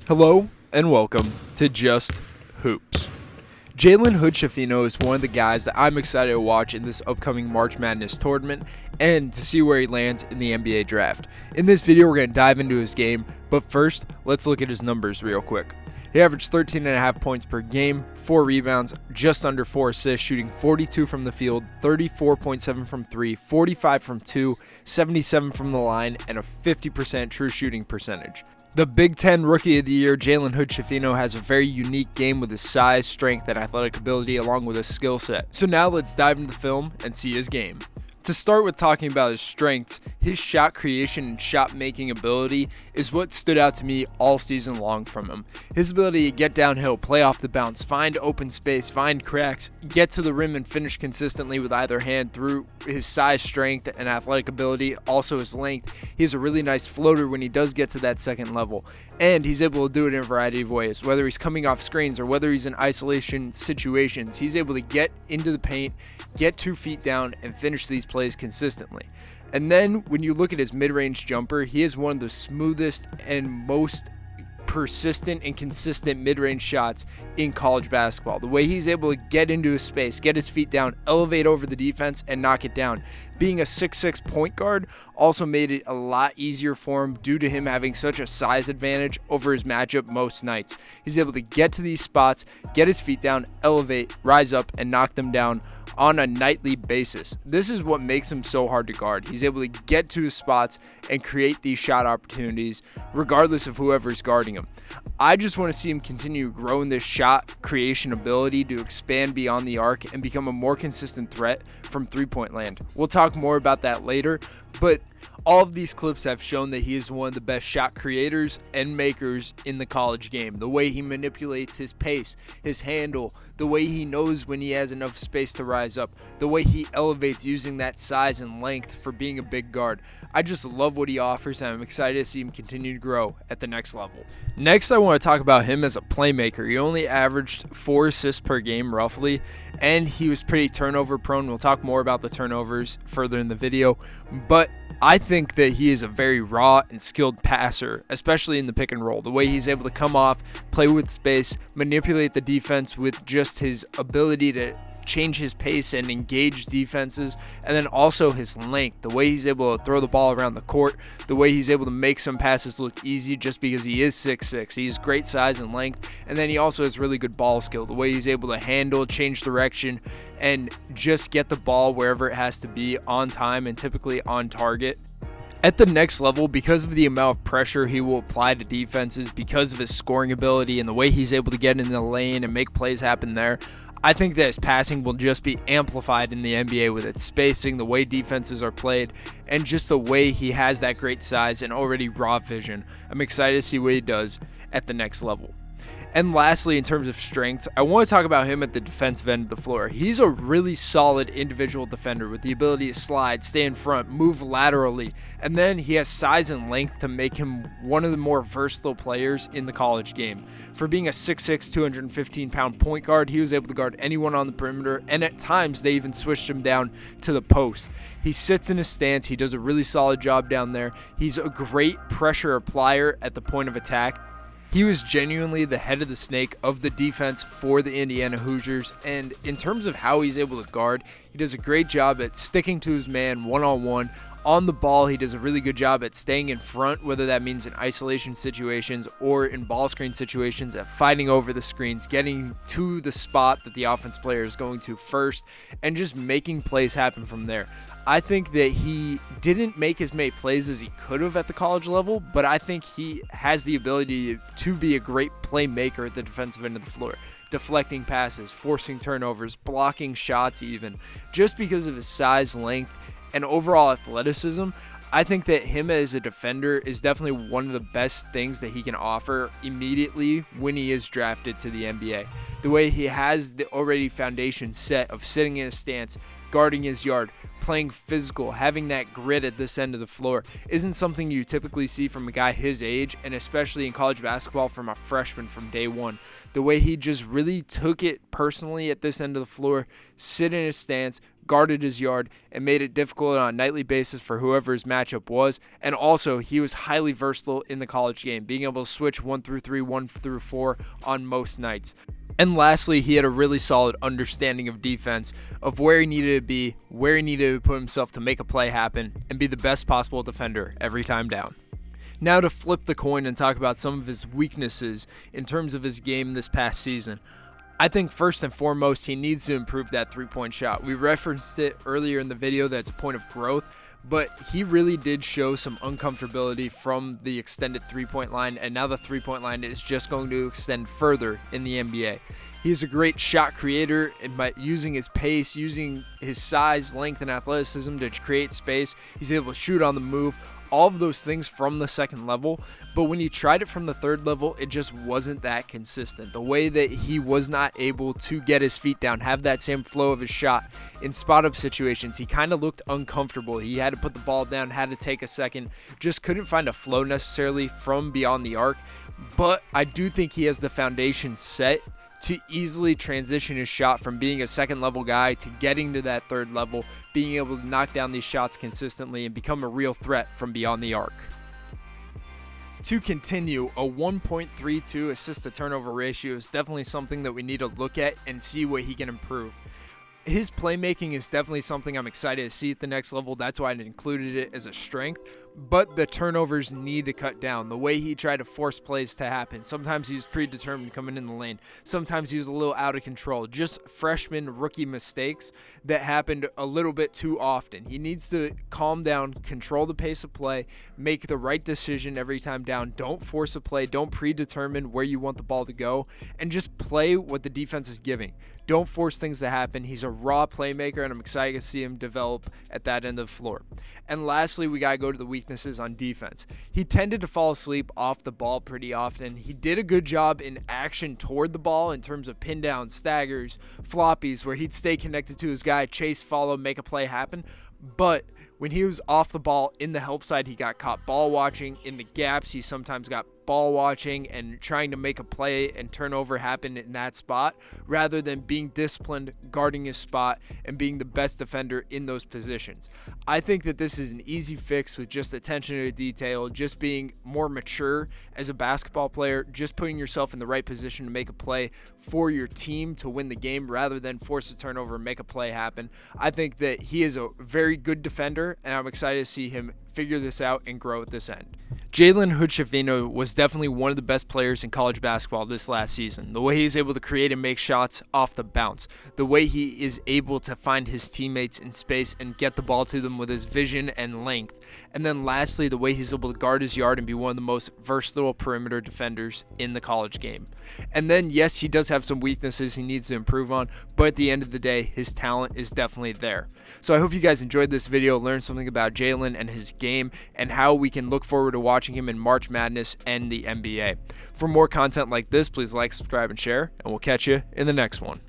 Hello and welcome to Just Hoops. Jalen Hood-Schifino is one of the guys that I'm excited to watch in this upcoming March Madness tournament and to see where he lands in the NBA draft. In this video, we're going to dive into his game, but first, let's look at his numbers real quick. He averaged 13.5 points per game, 4 rebounds, just under 4 assists, shooting 42 from the field, 34.7 from 3, 45 from 2, 77 from the line, and a 50% true shooting percentage. The Big Ten Rookie of the Year, Jalen Hood-Schifino, has a very unique game with his size, strength, and athletic ability along with his skill set. So now let's dive into the film and see his game. To start with talking about his strengths, his shot creation and shot making ability is what stood out to me all season long from him. His ability to get downhill, play off the bounce, find open space, find cracks, get to the rim and finish consistently with either hand through his size, strength, and athletic ability, also his length. He has a really nice floater when he does get to that second level, and he's able to do it in a variety of ways, whether he's coming off screens or whether he's in isolation situations. He's able to get into the paint, get 2 feet down, and finish these plays consistently. And then when you look at his mid-range jumper, he is one of the smoothest and most persistent and consistent mid-range shots in college basketball. The way he's able to get into his space, get his feet down, elevate over the defense, and knock it down. Being a 6'6" point guard also made it a lot easier for him due to him having such a size advantage over his matchup most nights. He's able to get to these spots, get his feet down, elevate, rise up, and knock them down on a nightly basis. This is what makes him so hard to guard. He's able to get to his spots and create these shot opportunities regardless of whoever's guarding him. I just want to see him continue growing this shot creation ability to expand beyond the arc and become a more consistent threat from three-point land. We'll talk more about that later, but all of these clips have shown that he is one of the best shot creators and makers in the college game. The way he manipulates his pace, his handle, the way he knows when he has enough space to rise up, the way he elevates using that size and length for being a big guard. I just love what he offers, and I'm excited to see him continue to grow at the next level. Next, I want to talk about him as a playmaker. He only averaged 4 assists per game roughly, and he was pretty turnover prone. We'll talk more about the turnovers further in the video, but I think that he is a very raw and skilled passer, especially in the pick and roll. The way he's able to come off, play with space, manipulate the defense with just his ability to change his pace and engage defenses, and then also his length, the way he's able to throw the ball around the court, the way he's able to make some passes look easy just because he is 6'6". He has great size and length, and then he also has really good ball skill, the way he's able to handle, change direction, and just get the ball wherever it has to be on time and typically on target. At the next level, because of the amount of pressure he will apply to defenses, because of his scoring ability and the way he's able to get in the lane and make plays happen there, I think that his passing will just be amplified in the NBA with its spacing, the way defenses are played, and just the way he has that great size and already raw vision. I'm excited to see what he does at the next level. And lastly, in terms of strengths, I want to talk about him at the defensive end of the floor. He's a really solid individual defender with the ability to slide, stay in front, move laterally, and then he has size and length to make him one of the more versatile players in the college game. For being a 6'6", 215-pound point guard, he was able to guard anyone on the perimeter, and at times they even switched him down to the post. He sits in his stance. He does a really solid job down there. He's a great pressure applier at the point of attack. He was genuinely the head of the snake of the defense for the Indiana Hoosiers, and in terms of how he's able to guard, he does a great job at sticking to his man one-on-one. On the ball, he does a really good job at staying in front, whether that means in isolation situations or in ball screen situations, at fighting over the screens, getting to the spot that the offense player is going to first, and just making plays happen from there. I think that he didn't make as many plays as he could have at the college level, but I think he has the ability to be a great playmaker at the defensive end of the floor, deflecting passes, forcing turnovers, blocking shots even. Just because of his size, length, and overall athleticism, I think that him as a defender is definitely one of the best things that he can offer immediately when he is drafted to the NBA. The way he has the already foundation set of sitting in a stance, guarding his yard, playing physical, having that grit at this end of the floor isn't something you typically see from a guy his age, and especially in college basketball from a freshman from day one. The way he just really took it personally at this end of the floor, sit in his stance, guarded his yard, and made it difficult on a nightly basis for whoever his matchup was. And also, he was highly versatile in the college game, being able to switch 1 through 3, 1 through 4 on most nights. And lastly, he had a really solid understanding of defense, of where he needed to be, where he needed to put himself to make a play happen, and be the best possible defender every time down. Now to flip the coin and talk about some of his weaknesses in terms of his game this past season. I think first and foremost, he needs to improve that three-point shot. We referenced it earlier in the video that it's a point of growth, but he really did show some uncomfortability from the extended three-point line, and now the three-point line is just going to extend further in the NBA. He's a great shot creator, and by using his pace, using his size, length, and athleticism to create space, he's able to shoot on the move. All of those things from the second level, but when he tried it from the third level, it just wasn't that consistent. The way that he was not able to get his feet down, have that same flow of his shot in spot-up situations, he kind of looked uncomfortable. He had to put the ball down, had to take a second, just couldn't find a flow necessarily from beyond the arc, but I do think he has the foundation set to easily transition his shot from being a second level guy to getting to that third level, being able to knock down these shots consistently and become a real threat from beyond the arc. To continue, a 1.32 assist to turnover ratio is definitely something that we need to look at and see what he can improve. His playmaking is definitely something I'm excited to see at the next level. That's why I included it as a strength. But the turnovers need to cut down. The way he tried to force plays to happen. Sometimes he was predetermined coming in the lane. Sometimes he was a little out of control. Just freshman rookie mistakes that happened a little bit too often. He needs to calm down, control the pace of play, make the right decision every time down. Don't force a play. Don't predetermine where you want the ball to go. And just play what the defense is giving. Don't force things to happen. He's a raw playmaker, and I'm excited to see him develop at that end of the floor. And lastly, we got to go to the weaknesses on defense. He tended to fall asleep off the ball pretty often. He did a good job in action toward the ball in terms of pin downs, staggers, floppies, where he'd stay connected to his guy, chase, follow, make a play happen. But when he was off the ball in the help side, he got caught ball watching. In the gaps, he sometimes got ball watching and trying to make a play and turnover happen in that spot rather than being disciplined, guarding his spot, and being the best defender in those positions. I think that this is an easy fix with just attention to detail, just being more mature as a basketball player, just putting yourself in the right position to make a play for your team to win the game rather than force a turnover and make a play happen. I think that he is a very good defender, and I'm excited to see him figure this out and grow at this end. Jalen Hood-Schifino was definitely one of the best players in college basketball this last season. The way he's able to create and make shots off the bounce, the way he is able to find his teammates in space and get the ball to them with his vision and length. And then lastly, the way he's able to guard his yard and be one of the most versatile perimeter defenders in the college game. And then, yes, he does have some weaknesses he needs to improve on, but at the end of the day, his talent is definitely there. So I hope you guys enjoyed this video, learned something about Jalen and his game, and how we can look forward to watching him in March Madness and the NBA. For more content like this, please like, subscribe, and share, and we'll catch you in the next one.